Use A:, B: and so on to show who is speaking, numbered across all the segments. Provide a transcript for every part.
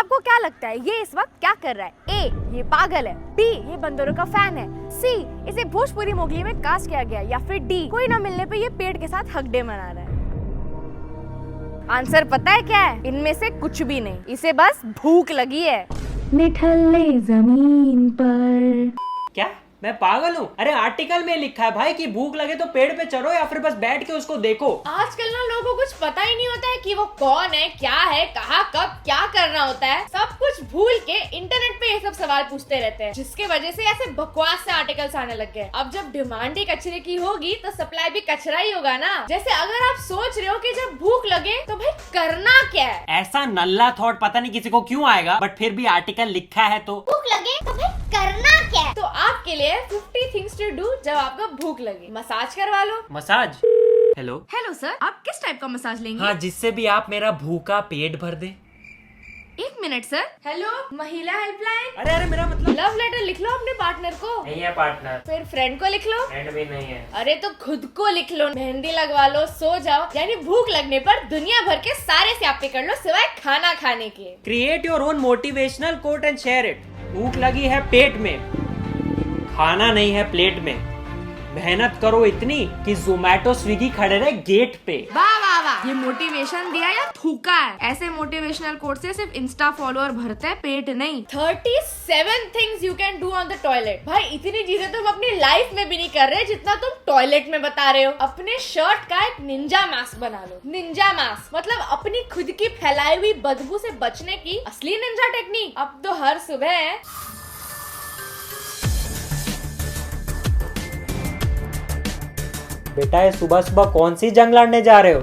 A: आपको क्या लगता है ये इस वक्त क्या कर रहा है? ए, ये पागल है। बी, ये बंदरों का फैन है। सी, इसे भोजपुरी मोगली में कास्ट किया गया। या फिर डी, कोई ना मिलने पे ये पेड़ के साथ हक डे मना रहा है। आंसर पता है क्या है? इनमें से कुछ भी नहीं, इसे बस भूख लगी है।
B: निठल्ले जमीन पर।
C: क्या मैं पागल हूँ? अरे आर्टिकल में लिखा है भाई कि भूख लगे तो पेड़ पे चढ़ो या फिर बस बैठ के उसको देखो।
D: आजकल ना लोगों को कुछ पता ही नहीं होता है कि वो कौन है, क्या है, कहाँ कब क्या करना होता है। सब कुछ भूल के इंटरनेट पे ये सब सवाल पूछते रहते हैं, जिसके वजह से ऐसे बकवास से आर्टिकल्स आने लग गए। अब जब डिमांड ही कचरे की होगी तो सप्लाई भी कचरा ही होगा ना। जैसे अगर आप सोच रहे हो कि जब भूख लगे तो भाई करना क्या है,
C: ऐसा नल्ला थॉट पता नहीं किसी को क्यों आएगा, बट फिर भी आर्टिकल लिखा है तो
D: भूख लगे तो भाई करना क्या है। तो आपके लिए 50 थिंग्स टू डू जब आपको भूख लगे। मसाज करवा लो।
C: मसाज? हेलो
A: हेलो सर, आप किस टाइप का मसाज लेंगे?
C: हाँ, जिससे भी आप मेरा भूखा पेट भर दे।
A: एक मिनट सर।
D: हेलो, महिला हेल्पलाइन।
C: अरे अरे मेरा मतलब
D: लव लेटर लिख लो अपने पार्टनर को।
C: नहीं है पार्टनर।
D: फिर फ्रेंड को लिख लो।
C: फ्रेंड भी नहीं है।
D: अरे तो खुद को लिख लो, मेहंदी लगवा लो, सो जाओ। यानी भूख लगने पर दुनिया भर के सारे स्यापे कर लो सिवाय खाना खाने के।
C: Create your own motivational quote and share it. भूख लगी है पेट में, खाना नहीं है प्लेट में। मेहनत करो इतनी कि जोमैटो स्विगी खड़े रहे गेट पे।
A: वाह वाह वाह, ये मोटिवेशन दिया या थूका है? ऐसे मोटिवेशनल कोट से सिर्फ इंस्टा फॉलोअर भरते हैं, पेट नहीं।
D: 37 things you can do on the toilet. भाई इतनी चीजें तुम अपनी लाइफ में भी नहीं कर रहे जितना तुम टॉयलेट में बता रहे हो। अपने शर्ट का एक निंजा मास्क बना लो। निंजा मास्क मतलब अपनी खुद की फैलाई हुई बदबू से बचने की असली निंजा टेक्निक। अब तो हर सुबह
C: बेटा ये सुबह सुबह कौन सी जंग लड़ने जा रहे हो?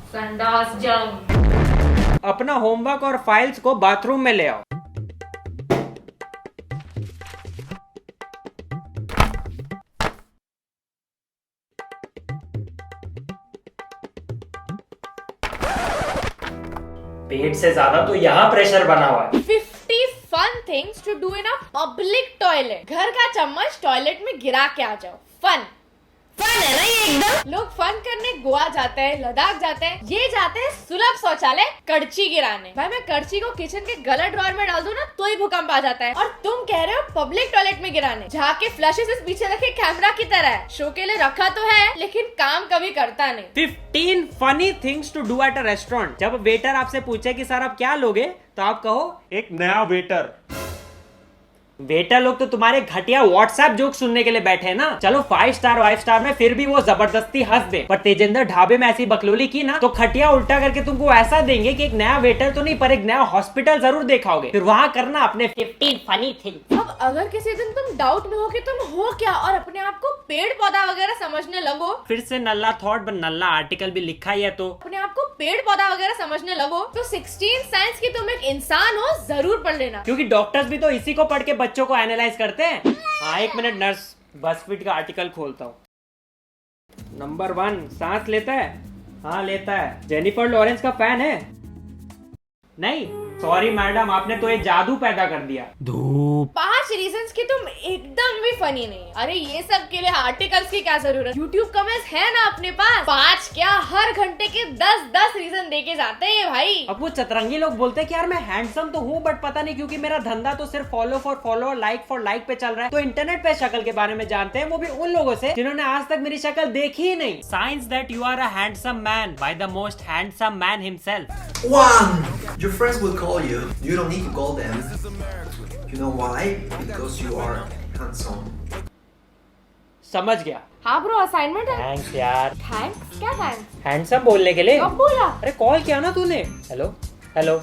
D: संडास जंग।
C: अपना होमवर्क और फाइल्स को बाथरूम में ले आओ। पेट से ज्यादा तो यहाँ प्रेशर बना हुआ है।
D: 50 fun things to do in a public toilet. घर का चम्मच टॉयलेट में गिरा के आ जाओ। फन है ना ये एकदम। लोग फन करने गोवा जाते हैं, लद्दाख जाते हैं, ये जाते हैं सुलभ शौचालय कड़ची गिराने। भाई मैं कड़ची को किचन के गलत ड्रॉर में डाल दूं ना तो ही भूकंप आ जाता है, और तुम कह रहे हो पब्लिक टॉयलेट में गिराने। जहाँ के फ्लशेस इस पीछे रखे कैमरा की तरह है। शो के लिए रखा तो है लेकिन काम कभी करता नहीं।
C: 15 funny things to do at a restaurant. जब वेटर आपसे पूछे कि सर आप क्या लोगे, तो आप कहो एक नया वेटर। वेटर लोग तो तुम्हारे घटिया व्हाट्सएप जोक सुनने के लिए बैठे हैं ना। चलो 5 स्टार 5 स्टार में फिर भी वो जबरदस्ती हंस दे, पर तेजेंद्र ढाबे में ऐसी बकलोली की ना तो खटिया उल्टा करके तुमको ऐसा देंगे कि एक नया वेटर तो नहीं पर एक नया हॉस्पिटल जरूर देखाओगे। फिर वहाँ करना अपने 15 फनी थिंग।
D: अब अगर किसी दिन तुम डाउट में हो कि तुम हो क्या और अपने आप को पेड़ पौधा वगैरह समझने लगो,
C: फिर से नल्ला थॉट पर नल्ला आर्टिकल भी लिखा ही है तो
D: अपने आप को पेड़ पौधा वगैरह समझने लगो तो 16 साइंस की तुम एक इंसान हो जरूर पढ़ लेना।
C: क्योंकि डॉक्टर्स भी तो इसी को पढ़ के बच्चों को एनालाइज करते हैं। हाँ एक मिनट नर्स, बसफीड का आर्टिकल खोलता हूँ। नंबर 1, सांस लेता है? हाँ लेता है। जेनिफर लॉरेंस का फैन है? नहीं, सॉरी मैडम, आपने तो एक जादू पैदा कर दिया। धूप।
D: 5 रीजंस कि तुम एकदम भी फनी नहीं। अरे ये सब के लिए आर्टिकल्स की क्या जरूरत? YouTube कमेंट्स है ना अपने पास। 5 क्या, हर घंटे के 10 रीजन देके जाते हैं भाई।
C: अब वो चतरंगी लोग बोलते हैं कि यार मैं हैंडसम तो हूँ, बट पता नहीं क्योंकि मेरा धंधा तो सिर्फ follow for follow, like for like पे चल रहा है, तो इंटरनेट पे शक्ल के बारे में जानते हैं, वो भी उन लोगों से जिन्होंने आज तक मेरी शक्ल देखी ही नहीं। Signs that you are a handsome man by the most handsome man himself.
E: 1. Your friends will call you. You don't need to call them. You know why? Because you are handsome.
C: समझ गया।
D: हाँ bro, assignment है।
C: Thanks यार।
D: Thanks? क्या thanks?
C: Handsome बोलने के लिए।
D: कब बोला?
C: अरे कॉल किया ना तूने। हेलो हेलो,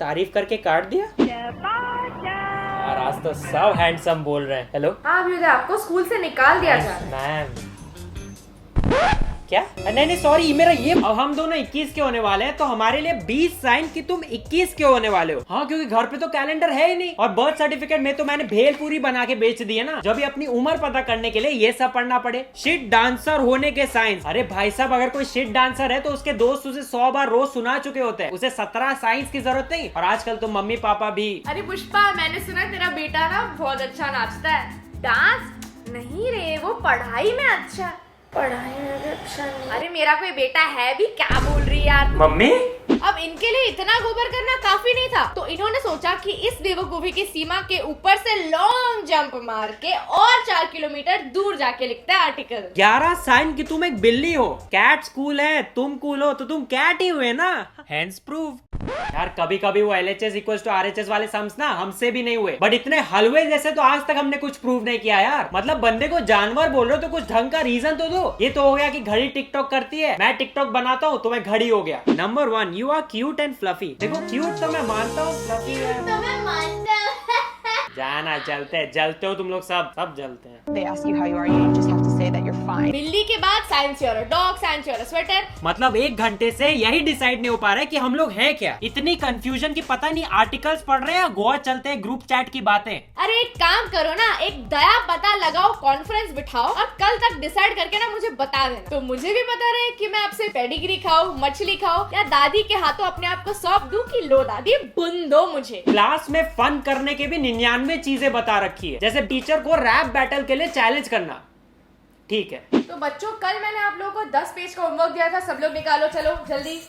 C: तारीफ करके काट दिया यार। आज तो सब हैंडसम बोल रहे हैं। हेलो
D: हाँ अभी आपको स्कूल से निकाल दिया जा रहा है।
C: मैम क्या? नहीं सॉरी, मेरा ये, अब हम दोनों 21 के होने वाले हैं तो हमारे लिए 20 साइन कि तुम 21 के होने वाले हो। हाँ क्योंकि घर पे तो कैलेंडर है ही नहीं, और बर्थ सर्टिफिकेट में तो मैंने भेलपूरी बना के बेच दी है ना। जब भी अपनी उम्र पता करने के लिए ये सब पढ़ना पड़े। शिट डांसर होने के साइंस। अरे भाई साहब, अगर कोई शिट डांसर है तो उसके दोस्त उसे 100 बार रोज सुना चुके होते हैं, उसे 17 साइंस की जरूरत नहीं। और आजकल तो मम्मी पापा भी।
D: अरे पुष्पा, मैंने सुना तेरा बेटा ना बहुत अच्छा नाचता है। डांस नहीं रे, वो पढ़ाई में अच्छा। पढ़ाई में अच्छा नहीं। अरे मेरा कोई बेटा है भी, क्या बोल रही है यार?
C: मम्मी
D: अब इनके लिए इतना गोबर करना काफी नहीं था, तो इन्होंने सोचा कि इस बेवकूफी की सीमा के ऊपर से लॉन्ग जंप मार के और 4 किलोमीटर दूर जाके लिखता है आर्टिकल।
C: 11 साइन कि तुम एक बिल्ली हो। कैट्स कूल है, तुम कूल हो तो तुम कैट ही हुए ना। Hands prove. यार कभी कभी वो LHS इक्वल्स टू RHS वाले सम्स ना हमसे भी नहीं हुए, बट इतने हलवे जैसे तो आज तक हमने कुछ प्रूव नहीं किया यार। मतलब बंदे को जानवर बोल रहे हो तो कुछ ढंग का रीजन तो दो। ये तो हो गया कि घड़ी टिकटॉक करती है, मैं टिकटॉक बनाता हूँ तो मैं घड़ी हो गया। Number 1, you are cute and fluffy. देखो क्यूट तो मैं मानता हूँ, फ्लफी है जाना। जलते हो तुम लोग, सब जलते हैं।
F: They ask you how you are, you just have to say that you're fine.
D: बिल्ली के बाद science your dog, science your sweater.
C: मतलब 1 घंटे से यही डिसाइड नहीं हो पा रहा है कि हम लोग हैं क्या। इतनी कंफ्यूजन की पता नहीं आर्टिकल्स पढ़ रहे हैं या गोवा चलते हैं ग्रुप चैट की बातें।
D: अरे एक काम करो ना, एक दया पता लगाओ, कॉन्फ्रेंस बिठाओ और कल तक डिसाइड करके ना मुझे बता देना, तो मुझे भी पता रहे कि मैं आपसे पेडिग्री खाऊं, मछली खाऊं या दादी के हाथों अपने आप को सौंप दूं कि लो दादी बुन दो मुझे।
C: क्लास में फन करने के भी 99 चीजें बता रखी है, जैसे टीचर को रैप बैटल के लिए चैलेंज करना। ठीक है
D: तो बच्चों, कल मैंने आप लोगों को 10 पेज का होमवर्क दिया था, सब लोग निकालो, चलो जल्दी।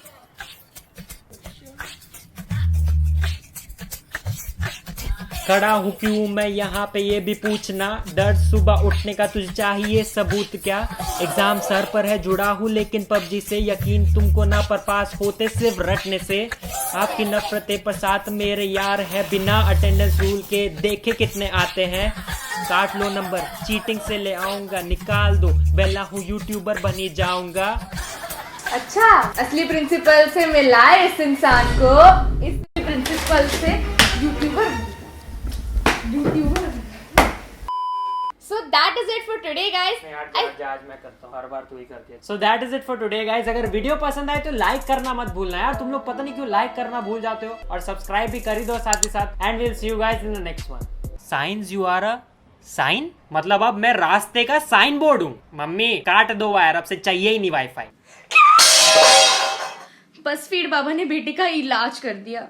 C: खड़ा हूँ क्यों मैं यहाँ पे ये भी पूछना, डर सुबह उठने का तुझे चाहिए सबूत क्या। एग्जाम सर पर है जुड़ा हूँ लेकिन PUBG से यकीन तुमको ना, पर पास होते सिर्फ रटने से। आपकी नफरतें पसात मेरे यार है, बिना अटेंडेंस रूल के देखे कितने आते हैं। काट लो नंबर, चीटिंग से ले आऊंगा, निकाल दो बेला हूँ यूट्यूबर बनी जाऊंगा।
D: अच्छा, असली प्रिंसिपल से मिलाए इस इंसान को, इस प्रिंसिपल से YouTuber. So that is it for today guys.
C: आज मैं करता हूँ, हर बार तू ही करती है। So that is it for today guys. अगर वीडियो पसंद आए तो लाइक करना मत भूलना यार, तुम लोग पता नहीं क्यों लाइक करना भूल जाते हो, और सब्सक्राइब भी कर ही दो साथ ही साथ। And will see you guys in the next one. Signs you are a sign, मतलब अब मैं रास्ते का साइन बोर्ड हूँ। मम्मी काट दो वायर, अब से चाहिए ही नहीं वाईफाई।
D: बसफीड बाबा ने बेटे का इलाज कर दिया।